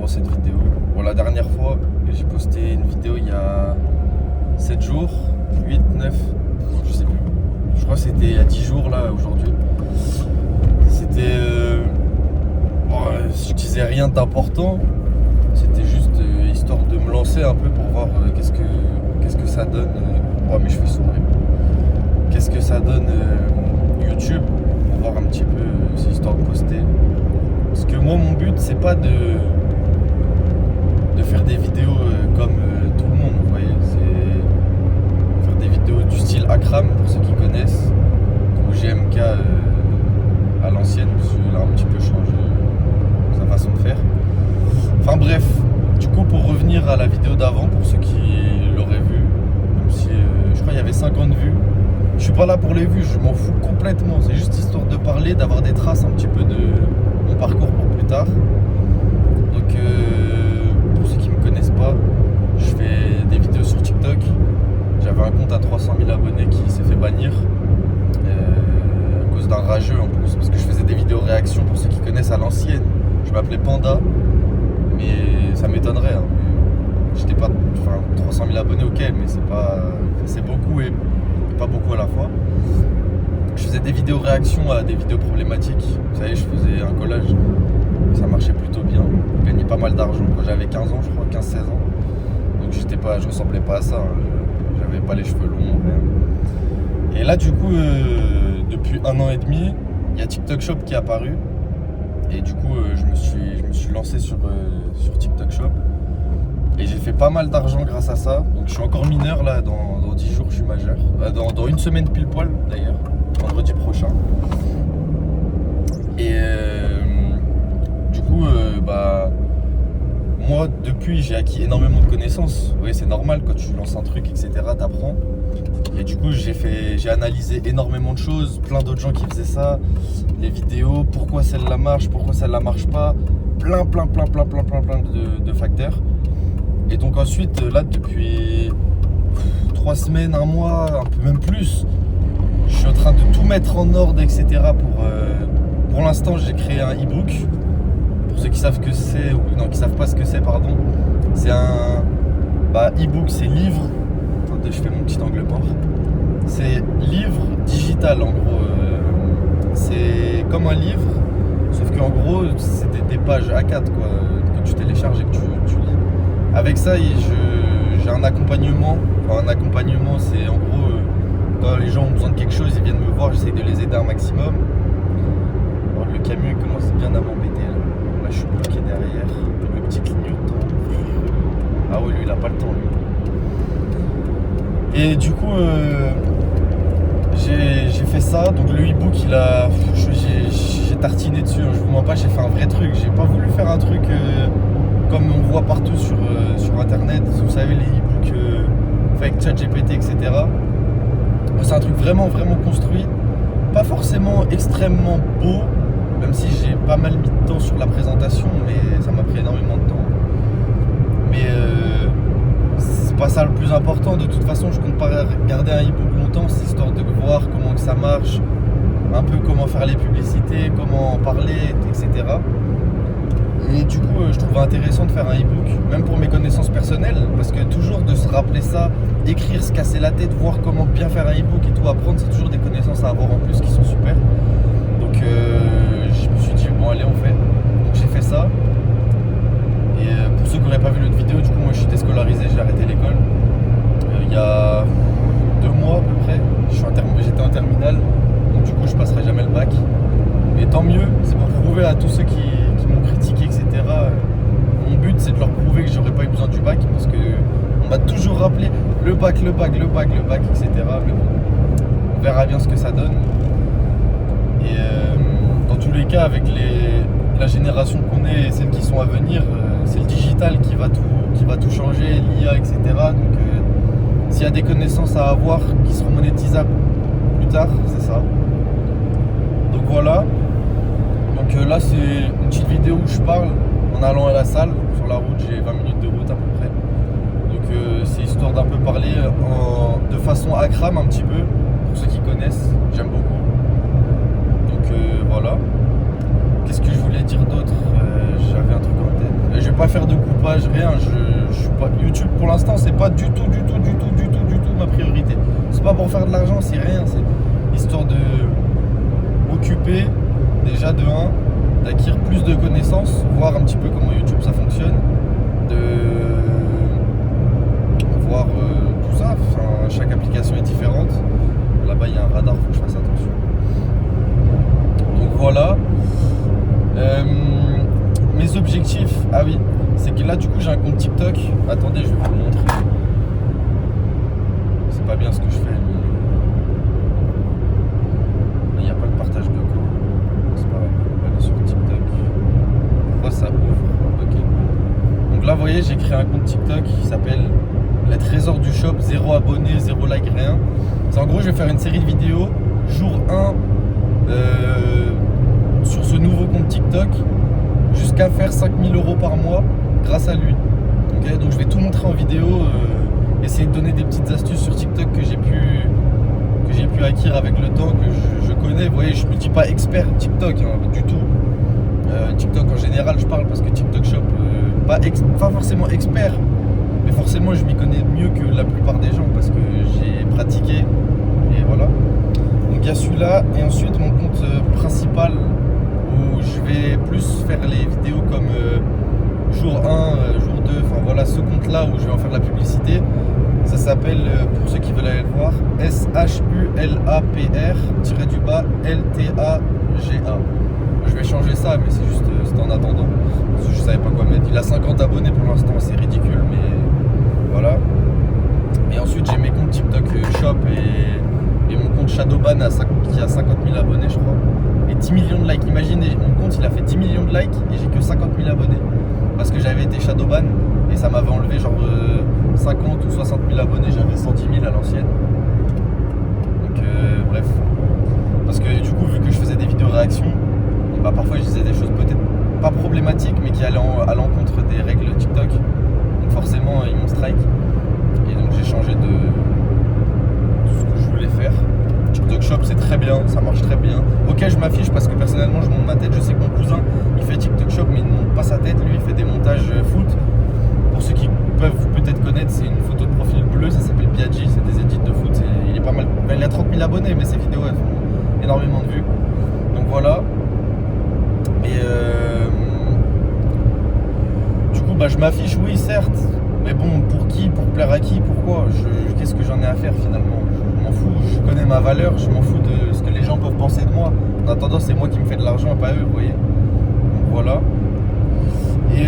pour cette vidéo. Bon, la dernière fois, j'ai posté une vidéo il y a 7 jours, 8, 9, je sais plus. Je crois que c'était il y a 10 jours là, aujourd'hui. C'était... je disais rien d'important. C'était juste histoire de me lancer un peu pour voir qu'est-ce que ça donne. Oh, mes cheveux sont horribles. Qu'est-ce que ça donne YouTube pour voir un petit peu ces histoires de poster. Parce que moi, mon but, c'est pas de faire des vidéos comme tout le monde, vous voyez. C'est faire des vidéos du style Akram, pour ceux qui connaissent, ou GMK à l'ancienne, parce qu'il a un petit peu changé sa façon de faire. Enfin bref, du coup, pour revenir à la vidéo d'avant, pour ceux qui l'auraient vu, même si je crois qu'il y avait 50 vues, je suis pas là pour les vues, je m'en fous complètement. C'est juste histoire de parler, d'avoir des traces un petit peu de mon parcours pour plus tard. Donc, pour ceux qui me connaissent pas, je fais des vidéos sur TikTok. J'avais un compte à 300 000 abonnés qui s'est fait bannir à cause d'un rageux en plus, parce que je faisais des vidéos réactions pour ceux qui connaissent à l'ancienne. Je m'appelais Panda, mais ça m'étonnerait. Hein. J'étais pas, 300 000 abonnés, ok, mais c'est beaucoup et pas beaucoup à la fois. Je faisais des vidéos réactions à des vidéos problématiques. Vous savez, je faisais un collage. Ça marchait plutôt bien. Je gagnais pas mal d'argent quand j'avais 15 ans, je crois, 15-16 ans. Donc je ressemblais pas à ça. Hein. J'avais pas les cheveux longs, rien. Et là, du coup, depuis 1 an et demi, il y a TikTok Shop qui est apparu. Et du coup, je me suis lancé sur TikTok Shop. Et j'ai fait pas mal d'argent grâce à ça. Donc je suis encore mineur là, dans 10 jours je suis majeur. Dans une semaine pile poil d'ailleurs, vendredi prochain. Et du coup, moi depuis j'ai acquis énormément de connaissances. Vous voyez, c'est normal quand tu lances un truc, etc. T'apprends. Et du coup j'ai analysé énormément de choses, plein d'autres gens qui faisaient ça, les vidéos, pourquoi celle-là marche, pourquoi celle-là marche pas, plein de facteurs. Et donc ensuite, là, depuis 3 semaines, 1 mois, un peu même plus, je suis en train de tout mettre en ordre, etc. Pour l'instant, j'ai créé un e-book. Pour ceux qui savent que c'est, ou non, qui savent pas ce que c'est, pardon. C'est un e-book, c'est livre. Attendez, je fais mon petit angle mort. C'est livre digital, en gros. C'est comme un livre, sauf qu'en gros, c'est des pages A4, quoi, que tu télécharges et que tu lis. Avec ça, j'ai un accompagnement. Enfin, un accompagnement, c'est en gros, quand les gens ont besoin de quelque chose, ils viennent me voir, j'essaie de les aider un maximum. Alors, le camion commence bien à m'embêter. Là, je suis bloqué derrière. Le petit clignotant. Ah oui, lui, il a pas le temps, lui. Et du coup, j'ai fait ça. Donc, le e-book, j'ai tartiné dessus. Je vous mens pas, j'ai fait un vrai truc. J'ai pas voulu faire un truc... comme on voit partout sur internet, vous savez, les e-books avec ChatGPT, etc. C'est un truc vraiment construit, pas forcément extrêmement beau, même si j'ai pas mal mis de temps sur la présentation, mais ça m'a pris énormément de temps. Mais c'est pas ça le plus important. De toute façon, je compte pas garder un e-book longtemps, c'est histoire de voir comment que ça marche, un peu comment faire les publicités, comment en parler, etc. Et du coup, je trouvais intéressant de faire un e-book, même pour mes connaissances personnelles, parce que toujours de se rappeler ça, écrire, se casser la tête, voir comment bien faire un e-book et tout apprendre, c'est toujours des connaissances à avoir en plus qui sont super. Donc je me suis dit, bon allez, on fait. Donc j'ai fait ça. Et pour ceux qui n'auraient pas vu l'autre vidéo, du coup, moi je suis déscolarisé, j'ai arrêté l'école. Il y a 2 mois à peu près, j'étais en terminale, donc du coup je passerai jamais le bac. Mais tant mieux, c'est pour prouver à tous ceux qui m'ont critiqué, etc. Mon but, c'est de leur prouver que j'aurais pas eu besoin du bac, parce que on m'a toujours rappelé le bac, etc. Mais bon, on verra bien ce que ça donne. Et dans tous les cas, avec la génération qu'on est et celles qui sont à venir, c'est le digital qui va tout changer, l'IA, etc. Donc, s'il y a des connaissances à avoir qui seront monétisables plus tard, c'est ça. Donc voilà. Donc là, c'est une petite vidéo où je parle en allant à la salle. Sur la route, j'ai 20 minutes de route à peu près. Donc c'est histoire d'un peu parler de façon Akram un petit peu, pour ceux qui connaissent, j'aime beaucoup. Donc voilà. Qu'est-ce que je voulais dire d'autre? J'avais un truc en tête. Je vais pas faire de coupage, rien. Je suis pas YouTube pour l'instant, c'est pas du tout ma priorité. C'est pas pour faire de l'argent, c'est rien. C'est histoire de m'occuper déjà de d'acquérir plus de connaissances, voir un petit peu comment YouTube ça fonctionne, de voir tout ça. Enfin, chaque application est différente. Là-bas il y a un radar, faut que je fasse attention. Donc voilà. Mes objectifs, ah oui, c'est que là du coup j'ai un compte TikTok. Attendez, je vais vous le montrer. C'est pas bien ce que je fais, mais il n'y a pas de partage de co. C'est pas grave, on va aller sur TikTok. Pourquoi ça ouvre? Ok. Donc là vous voyez, j'ai créé un compte TikTok qui s'appelle Les Trésors du Shop, 0 abonnés, 0 like, rien. C'est en gros, je vais faire une série de vidéos, jour 1 sur ce nouveau compte TikTok, jusqu'à faire 5000 € par mois grâce à lui. Okay, donc je vais tout montrer en vidéo, essayer de donner des petites astuces sur TikTok que j'ai pu acquérir avec le temps, que je connais. Vous voyez, je ne me dis pas expert TikTok du tout. TikTok en général, je parle parce que TikTok Shop, pas forcément expert, mais forcément je m'y connais mieux que la plupart des gens parce que j'ai pratiqué et voilà. Donc il y a celui-là et ensuite mon compte principal où je vais plus faire les vidéos comme jour 1, jour 2, enfin voilà ce compte là où je vais en faire de la publicité. Ça s'appelle, pour ceux qui veulent aller le voir, SHULAPR-LTAGA. Je vais changer ça, mais c'est juste en attendant. Parce que je savais pas quoi mettre. Il a 50 abonnés pour l'instant, c'est ridicule, mais voilà. Et ensuite j'ai mes comptes TikTok Shop et mon compte Shadowban qui a 50 000 abonnés, je crois. Et 10 millions de likes. Imaginez, mon compte il a fait 10 millions de likes et j'ai que 50 000 abonnés. Parce que j'avais été Shadowban et ça m'avait enlevé genre 50 ou 60 000 abonnés. J'avais 110 000 à l'ancienne. Donc bref. Parce que du coup, vu que je faisais des vidéos réactions, bah, parfois je disais des choses peut-être pas problématiques mais qui allaient à l'encontre des règles TikTok. Donc forcément, ils m'ont strike. Et donc j'ai changé de ce que je voulais faire. TikTok Shop c'est très bien, ça marche très bien. Ok, je m'affiche parce que personnellement je monte ma tête. Je sais que mon cousin il fait TikTok Shop mais il ne monte pas sa tête. Lui il fait des montages foot. Pour ceux qui peuvent peut-être connaître, c'est une photo de profil bleu, ça s'appelle Biaggi, c'est des edits de foot. Il est pas mal, il a 30 000 abonnés mais ses vidéos elles font énormément de vues. Donc voilà. Et du coup bah je m'affiche, oui certes. Mais bon, pour qui? Pour plaire à qui? Pourquoi? Qu'est-ce que j'en ai à faire finalement? Je m'en fous, je connais ma valeur, je m'en fous de ce que les gens peuvent penser de moi. En attendant, c'est moi qui me fais de l'argent et pas eux, vous voyez. Donc voilà. Et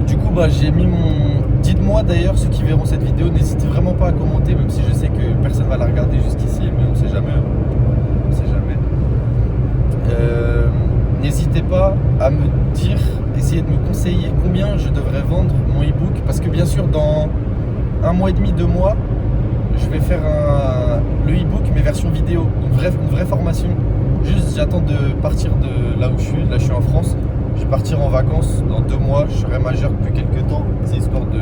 du coup, bah j'ai mis mon... Dites-moi d'ailleurs, ceux qui verront cette vidéo, n'hésitez vraiment pas à commenter, même si je sais que personne va la regarder jusqu'ici, mais on sait jamais. On sait jamais. N'hésitez pas à me dire, essayez de me conseiller combien je devrais vendre mon e-book. Parce que bien sûr, dans 1 mois et demi, 2 mois, je vais faire le e-book, mais version vidéo. Donc une vraie formation. Juste, j'attends de partir de là où je suis. Là, je suis en France. Je vais partir en vacances dans 2 mois. Je serai majeur depuis quelques temps. C'est histoire de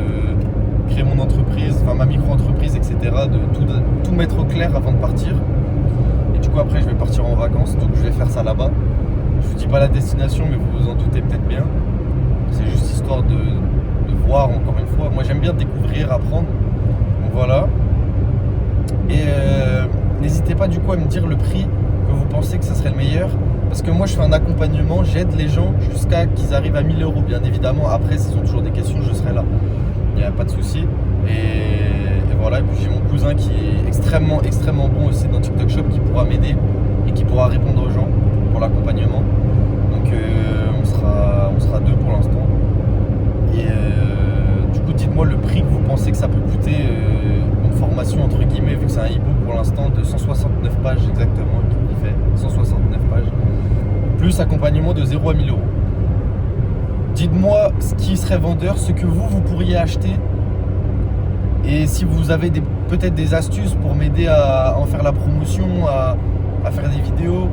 créer mon entreprise, enfin ma micro-entreprise, etc. De tout mettre au clair avant de partir. Et du coup, après, je vais partir en vacances. Donc, je vais faire ça là-bas. Je vous dis pas la destination, mais vous vous en doutez peut-être bien. C'est juste histoire de voir encore une fois. Moi j'aime bien découvrir, apprendre. Donc voilà. Et n'hésitez pas du coup à me dire le prix que vous pensez que ça serait le meilleur. Parce que moi je fais un accompagnement, j'aide les gens jusqu'à qu'ils arrivent à 1000 €. Bien évidemment, après s'ils ont toujours des questions, je serai là. Il n'y a pas de souci. Et voilà. Et puis j'ai mon cousin qui est extrêmement bon aussi dans TikTok Shop qui pourra m'aider et qui pourra répondre aux gens pour l'accompagnement. Donc on sera 2 pour l'instant. Et du coup dites-moi le prix que vous pensez que ça peut coûter une formation entre guillemets, vu que c'est un e-book pour l'instant de 169 pages exactement, qui fait 169 pages, plus accompagnement de 0 à 1000 €. Dites-moi ce qui serait vendeur, ce que vous pourriez acheter. Et si vous avez peut-être des astuces pour m'aider à en faire la promotion, à faire des vidéos.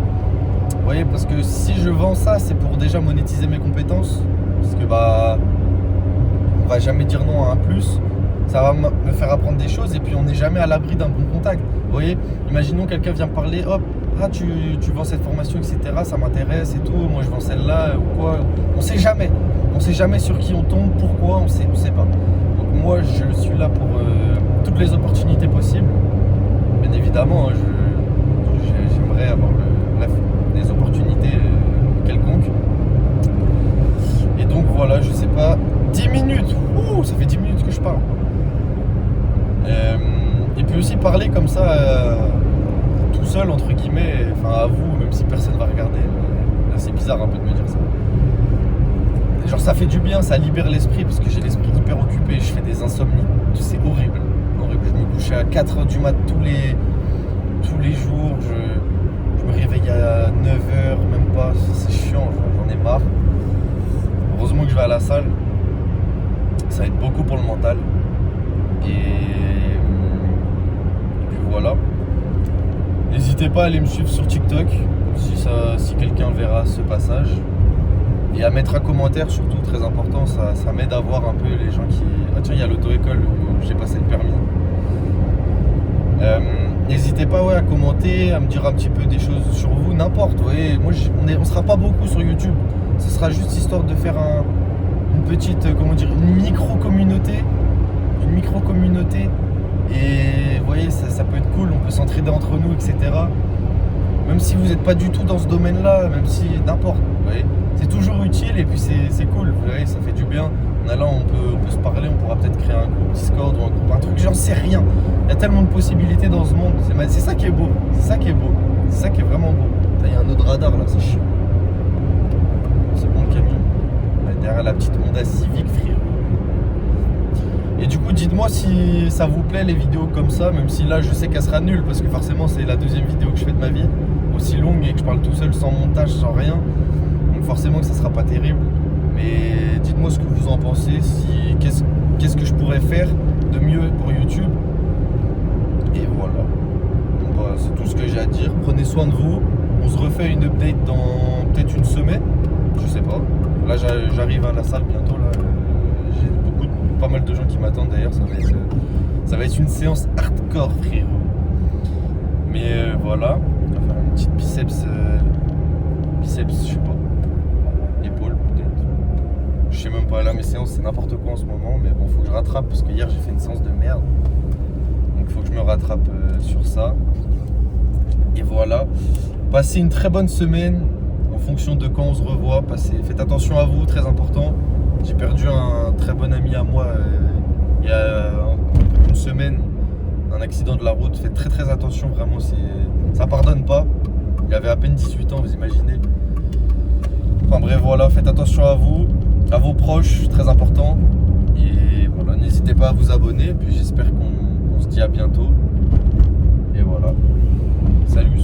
Vous voyez, parce que si je vends ça, c'est pour déjà monétiser mes compétences. Parce que bah, on va jamais dire non à un plus. Ça va me faire apprendre des choses et puis on n'est jamais à l'abri d'un bon contact. Vous voyez, imaginons quelqu'un vient me parler, hop, ah tu vends cette formation, etc. Ça m'intéresse et tout, moi je vends celle-là ou quoi. On sait jamais sur qui on tombe, pourquoi, on sait pas. Donc moi je suis là pour toutes les opportunités possibles. Bien évidemment, j'aimerais avoir des opportunités quelconques. Et donc voilà, je sais pas, 10 minutes, ça fait 10 minutes que je parle. Et puis aussi parler comme ça, tout seul entre guillemets, enfin à vous, même si personne va regarder. Là, c'est bizarre un peu de me dire ça. Genre ça fait du bien, ça libère l'esprit parce que j'ai l'esprit hyper occupé, je fais des insomnies, c'est horrible. Je me couchais à 4h du mat tous les jours, je me réveille à 9h, même pas, c'est chiant, j'en ai marre. Heureusement que je vais à la salle, ça aide beaucoup pour le mental. Et puis voilà. N'hésitez pas à aller me suivre sur TikTok si quelqu'un verra ce passage. Et à mettre un commentaire surtout, très important, ça m'aide à voir un peu les gens qui... Ah tiens, il y a l'auto-école où j'ai passé le permis. N'hésitez pas à commenter, à me dire un petit peu des choses sur vous, n'importe. Ouais, moi, on sera pas beaucoup sur YouTube. Ce sera juste histoire de faire une petite, une micro-communauté. Et vous voyez, ça peut être cool, on peut s'entraider entre nous, etc. Même si vous n'êtes pas du tout dans ce domaine-là, même si n'importe, vous voyez. C'est toujours utile et puis c'est cool, vous voyez, ça fait du bien. En allant, on peut se parler, on pourra peut-être créer un groupe Discord ou un truc, j'en sais rien. Il y a tellement de possibilités dans ce monde, c'est ça qui est beau, c'est ça qui est vraiment beau. Il y a un autre radar là, c'est chiant. C'est bon le camion. Derrière la petite Honda Civic, frérot. Et du coup, dites-moi si ça vous plaît les vidéos comme ça, même si là je sais qu'elle sera nulle parce que forcément c'est la deuxième vidéo que je fais de ma vie, aussi longue et que je parle tout seul sans montage, sans rien. Donc forcément que ça sera pas terrible. Mais dites-moi ce que vous en pensez, qu'est-ce que je pourrais faire de mieux pour YouTube. Et voilà. Donc, bah, c'est tout ce que j'ai à dire. Prenez soin de vous. On se refait une update dans peut-être une semaine. Je sais pas. Là j'arrive à la salle bientôt là. Pas mal de gens qui m'attendent d'ailleurs, ça va être une séance hardcore, frérot. Mais voilà, on va faire une petite biceps, je sais pas, épaule peut-être. Je sais même pas, là mes séances c'est n'importe quoi en ce moment, mais bon, faut que je rattrape parce que hier j'ai fait une séance de merde. Donc faut que je me rattrape sur ça. Et voilà, passez une très bonne semaine en fonction de quand on se revoit. Faites attention à vous, très important. J'ai perdu un très bon ami à moi il y a une semaine, un accident de la route. Faites très très attention, vraiment, ça pardonne pas. Il avait à peine 18 ans, vous imaginez. Enfin bref, voilà, faites attention à vous, à vos proches, très important. Et voilà, n'hésitez pas à vous abonner. Puis j'espère qu'on se dit à bientôt. Et voilà, salut.